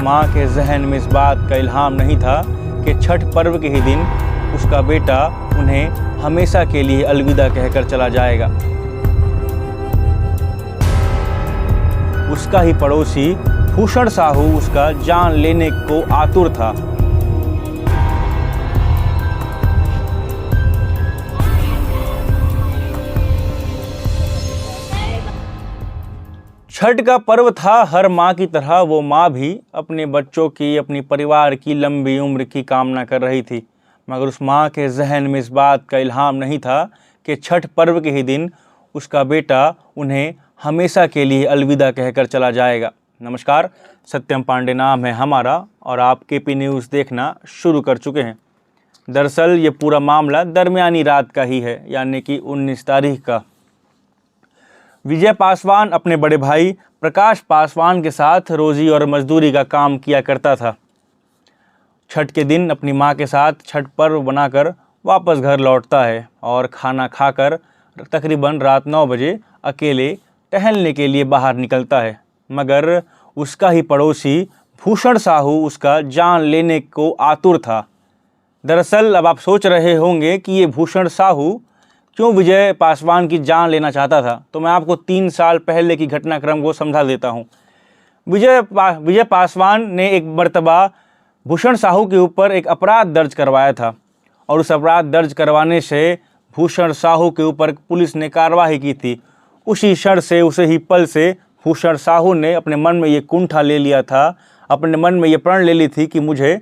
माँ के जहन में इस बात का इल्हाम नहीं था कि छठ पर्व के ही दिन उसका बेटा उन्हें हमेशा के लिए अलविदा कहकर चला जाएगा। उसका ही पड़ोसी भूषण साहू उसका जान लेने को आतुर था। छठ का पर्व था। हर माँ की तरह वो माँ भी अपने बच्चों की, अपनी परिवार की लंबी उम्र की कामना कर रही थी, मगर उस माँ के जहन में इस बात का इल्हाम नहीं था कि छठ पर्व के ही दिन उसका बेटा उन्हें हमेशा के लिए अलविदा कहकर चला जाएगा। नमस्कार, सत्यम पांडे नाम है हमारा और आप केपी न्यूज़ देखना शुरू कर चुके हैं। दरअसल ये पूरा मामला दरमियानी रात का ही है, यानी कि 19 तारीख का। विजय पासवान अपने बड़े भाई प्रकाश पासवान के साथ रोजी और मजदूरी का काम किया करता था। छठ के दिन अपनी मां के साथ छठ पर्व बनाकर वापस घर लौटता है और खाना खाकर तकरीबन रात 9 बजे अकेले टहलने के लिए बाहर निकलता है, मगर उसका ही पड़ोसी भूषण साहू उसका जान लेने को आतुर था। दरअसल अब आप सोच रहे होंगे कि ये भूषण साहू क्यों विजय पासवान की जान लेना चाहता था, तो मैं आपको 3 साल पहले की घटनाक्रम को समझा देता हूँ। विजय पासवान ने एक मर्तबा भूषण साहू के ऊपर एक अपराध दर्ज करवाया था और उस अपराध दर्ज करवाने से भूषण साहू के ऊपर पुलिस ने कार्रवाई की थी। उसी क्षण से, उसे ही पल से भूषण साहू ने अपने मन में ये कुंठा ले लिया था, अपने मन में ये प्रण ले ली थी कि मुझे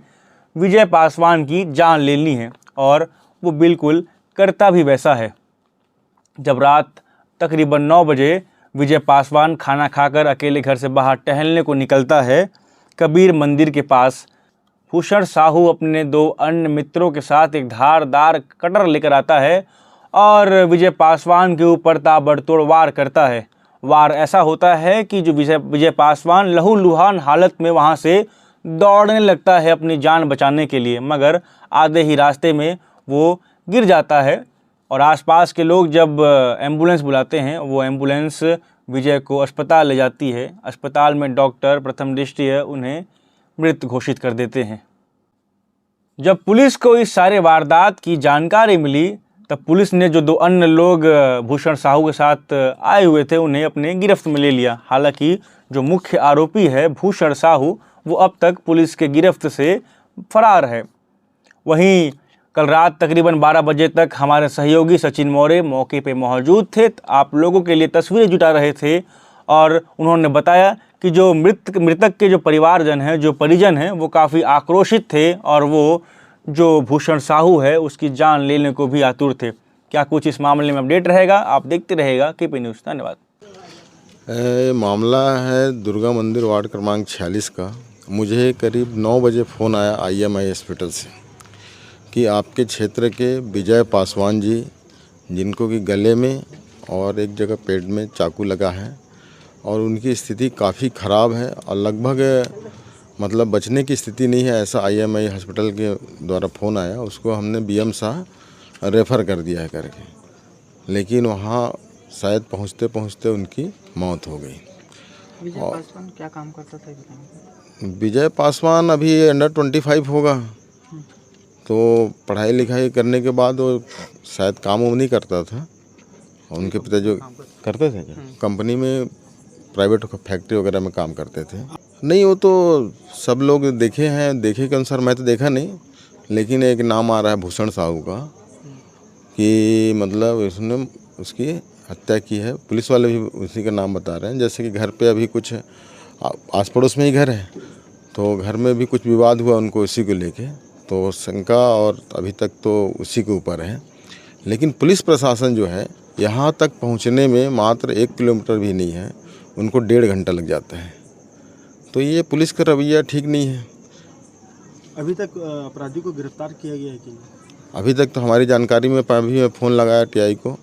विजय पासवान की जान लेनी है, और वो बिल्कुल करता भी वैसा है। जब रात तकरीबन 9 बजे विजय पासवान खाना खाकर अकेले घर से बाहर टहलने को निकलता है, कबीर मंदिर के पास भूषण साहू अपने 2 अन्य मित्रों के साथ एक धारदार कटर लेकर आता है और विजय पासवान के ऊपर ताबड़तोड़ वार करता है। वार ऐसा होता है कि जो विजय पासवान लहूलुहान हालत में वहाँ से दौड़ने लगता है अपनी जान बचाने के लिए, मगर आधे ही रास्ते में वो गिर जाता है और आसपास के लोग जब एम्बुलेंस बुलाते हैं, वो एम्बुलेंस विजय को अस्पताल ले जाती है। अस्पताल में डॉक्टर प्रथम दृष्टया उन्हें मृत घोषित कर देते हैं। जब पुलिस को इस सारे वारदात की जानकारी मिली, तब पुलिस ने जो 2 अन्य लोग भूषण साहू के साथ आए हुए थे उन्हें अपने गिरफ्त में ले लिया। हालांकि जो मुख्य आरोपी है भूषण साहू, वो अब तक पुलिस के गिरफ्त से फरार है। वहीं कल रात तकरीबन 12 बजे तक हमारे सहयोगी सचिन मौर्य मौके पे मौजूद थे, आप लोगों के लिए तस्वीरें जुटा रहे थे और उन्होंने बताया कि जो मृतक के जो परिवारजन हैं, जो परिजन हैं, वो काफ़ी आक्रोशित थे और वो जो भूषण साहू है उसकी जान लेने को भी आतुर थे। क्या कुछ इस मामले में अपडेट रहेगा, आप देखते रहेगा केपी न्यूज़। धन्यवाद। मामला है दुर्गा मंदिर वार्ड क्रमांक 46 का। मुझे करीब 9 बजे फ़ोन आया IMI हॉस्पिटल से कि आपके क्षेत्र के विजय पासवान जी, जिनको कि गले में और एक जगह पेट में चाकू लगा है और उनकी स्थिति काफ़ी ख़राब है और लगभग मतलब बचने की स्थिति नहीं है, ऐसा IMI हॉस्पिटल के द्वारा फ़ोन आया। उसको हमने BM शाह रेफ़र कर दिया है करके, लेकिन वहाँ शायद पहुँचते पहुँचते उनकी मौत हो गई। विजय पासवान क्या काम करता था? विजय पासवान अभी अंडर 25 होगा, तो पढ़ाई लिखाई करने के बाद वो शायद काम नहीं करता था। उनके पिता जो करते थे क्या कंपनी में, प्राइवेट फैक्ट्री वगैरह में काम करते थे। नहीं, वो तो सब लोग देखे हैं, देखे के अनुसार मैं तो देखा नहीं, लेकिन एक नाम आ रहा है भूषण साहू का कि मतलब उसने उसकी हत्या की है। पुलिस वाले भी उसी का नाम बता रहे हैं। जैसे कि घर पे अभी कुछ आस पड़ोस में ही घर है, तो घर में भी कुछ विवाद हुआ उनको उसी को लेके, तो शंका और अभी तक तो उसी के ऊपर है। लेकिन पुलिस प्रशासन जो है यहाँ तक पहुँचने में मात्र 1 किलोमीटर भी नहीं है, उनको 1.5 घंटा लग जाता है। तो ये पुलिस का रवैया ठीक नहीं है। अभी तक अपराधी को गिरफ्तार किया गया है कि नहीं? अभी तक तो हमारी जानकारी में अभी मैं फ़ोन लगाया TI को,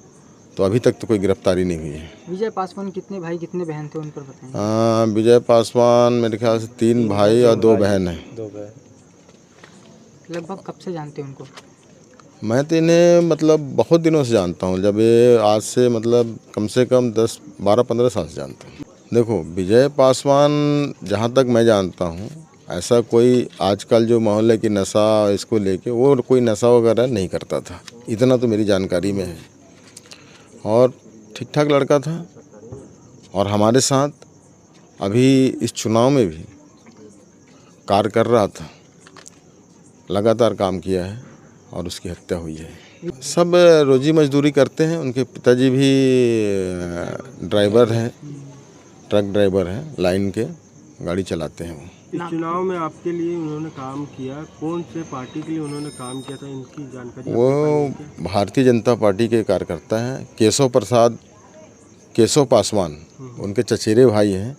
तो अभी तक तो कोई गिरफ्तारी नहीं हुई है। विजय पासवान कितने भाई कितने बहन थे, उन पर बताएं। विजय पासवान मेरे ख्याल से 3 भाई और 2 बहन हैं। लगभग कब से जानते हैं उनको? मैं तो इन्हें मतलब बहुत दिनों से जानता हूँ, जब ये आज से मतलब कम से कम 10, 12, 15 साल से जानता हूँ। देखो, विजय पासवान जहाँ तक मैं जानता हूँ ऐसा कोई आजकल जो माहौल है कि नशा इसको लेके, वो कोई नशा वगैरह नहीं करता था, इतना तो मेरी जानकारी में है। और ठीक ठाक लड़का था और हमारे साथ अभी इस चुनाव में भी कार्य कर रहा था, लगातार काम किया है और उसकी हत्या हुई है। सब रोजी मजदूरी करते हैं। उनके पिताजी भी ड्राइवर हैं, ट्रक ड्राइवर हैं, लाइन के गाड़ी चलाते हैं वो। इस चुनाव में आपके लिए उन्होंने काम किया, कौन से पार्टी के लिए उन्होंने काम किया था, इनकी जानकारी वो आपके पास है क्या? भारतीय जनता पार्टी के कार्यकर्ता हैं, केशव पासवान उनके चचेरे भाई हैं,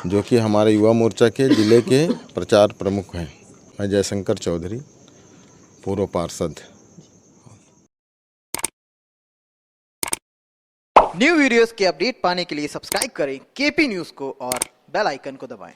जो कि हमारे युवा मोर्चा के जिले के प्रचार प्रमुख हैं। मैं जयशंकर चौधरी, पूर्व पार्षद। न्यू वीडियोस के अपडेट पाने के लिए सब्सक्राइब करें केपी न्यूज़ को और बेल आइकन को दबाएं।